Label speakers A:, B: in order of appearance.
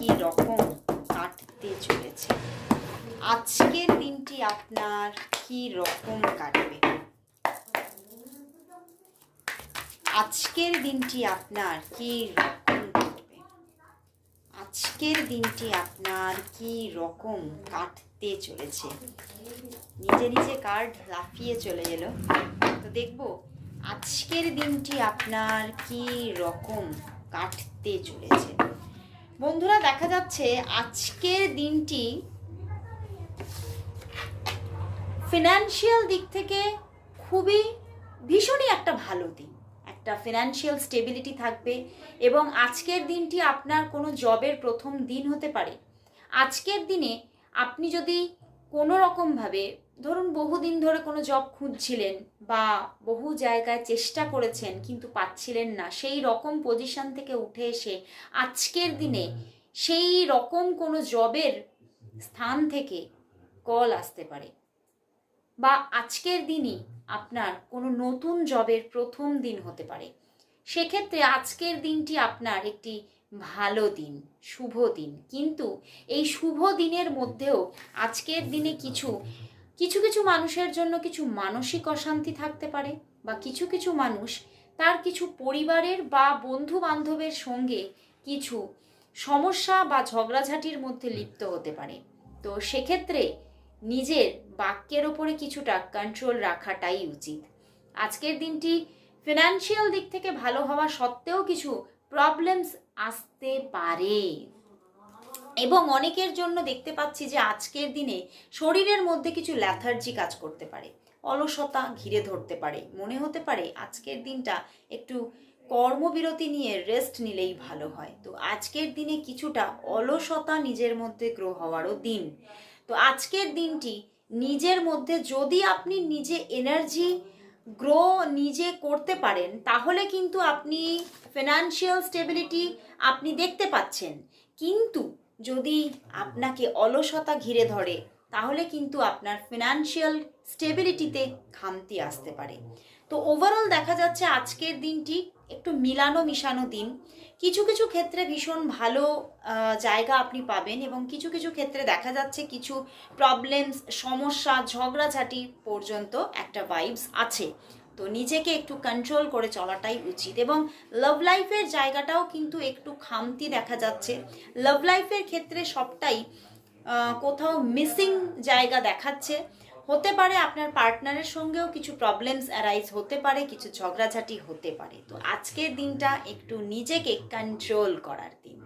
A: কি রকম কাটতে চলেছে, আজকের দিনটি আপনার কি রকম কাটবে, আজকের দিনটি আপনার কি রকম কাটবে, আজকের দিনটি আপনার কি রকম কাটতে চলেছে। নিজে নিজে কার্ড লাফিয়ে চলে এলো। তো দেখব আজকের দিনটি আপনার কি রকম কাটতে চলেছে। বন্ধুরা, দেখা যাচ্ছে আজকের দিনটি ফিনান্সিয়াল দিক থেকে ভীষণই একটা ভালো দিন। একটা ফিনান্সিয়াল স্টেবিলিটি থাকবে এবং আজকের দিনটি আপনার কোনো জবের প্রথম দিন হতে পারে। আজকের দিনে আপনি যদি কোনো রকমভাবে, ধরুন বহুদিন ধরে কোনো জব খুঁজছিলেন বা বহু জায়গায় চেষ্টা করেছেন কিন্তু পাচ্ছিলেন না, সেই রকম পজিশন থেকে উঠে এসে আজকের দিনে সেই রকম কোনো জবের স্থান থেকে কল আসতে পারে, বা আজকের দিনই আপনার কোনো নতুন জবের প্রথম দিন হতে পারে। সেক্ষেত্রে আজকের দিনটি আপনার একটি ভালো দিন, শুভ দিন। কিন্তু এই শুভ দিনের মধ্যেও আজকের দিনে কিছু কিছু মানুষের জন্য কিছু মানসিক অশান্তি থাকতে পারে, বা কিছু মানুষ তার কিছু পরিবারের বা বন্ধু বান্ধবের সঙ্গে কিছু সমস্যা বা ঝগড়াঝাটির মধ্যে লিপ্ত হতে পারে। তো সেক্ষেত্রে নিজের বাক্যের ওপরে কিছুটা কন্ট্রোল রাখাটাই উচিত। আজকের দিনটি ফিনান্সিয়াল দিক থেকে ভালো হওয়া সত্ত্বেও কিছু প্রবলেমস আসতে পারে, এবং অনেকের জন্য দেখতে পাচ্ছি যে আজকের দিনে শরীরের মধ্যে কিছু ল্যাথার্জি কাজ করতে পারে, অলসতা ঘিরে ধরতে পারে। মনে হতে পারে আজকের দিনটা একটু কর্মবিরতি নিয়ে রেস্ট নিলেই ভালো হয়। তো আজকের দিনে কিছুটা অলসতা নিজের মধ্যে গ্রো হওয়ারও দিন। তো আজকের দিনটি নিজের মধ্যে যদি আপনি নিজে এনার্জি গ্রো নিজে করতে পারেন, তাহলে কিন্তু আপনি ফিনান্সিয়াল স্টেবিলিটি আপনি দেখতে পাচ্ছেন। কিন্তু যদি আপনাকে অলসতা ঘিরে ধরে, তাহলে কিন্তু আপনার ফিনান্সিয়াল স্টেবিলিটিতে খামতি আসতে পারে। তো ওভারঅল দেখা যাচ্ছে আজকের দিনটি একটু মিলানো মিশানো দিন। কিছু ক্ষেত্রে ভীষণ ভালো জায়গা আপনি পাবেন, এবং কিছু ক্ষেত্রে দেখা যাচ্ছে কিছু প্রবলেমস, সমস্যা, ঝগড়াঝাটি পর্যন্ত একটা ভাইবস আছে। তো নিজেকে একটু কন্ট্রোল করে চলাটাই উচিত। এবং লাভ লাইফের জায়গাটাও কিন্তু একটু খামতি দেখা যাচ্ছে। লাভ লাইফের ক্ষেত্রে সবটাই কোথাও মিসিং জায়গা দেখাচ্ছে। হতে পারে আপনার পার্টনারের সঙ্গেও কিছু প্রবলেমস অ্যারাইজ হতে পারে, কিছু ঝগড়াঝাটি হতে পারে। তো আজকের দিনটা একটু নিজেকে কন্ট্রোল করার দিন।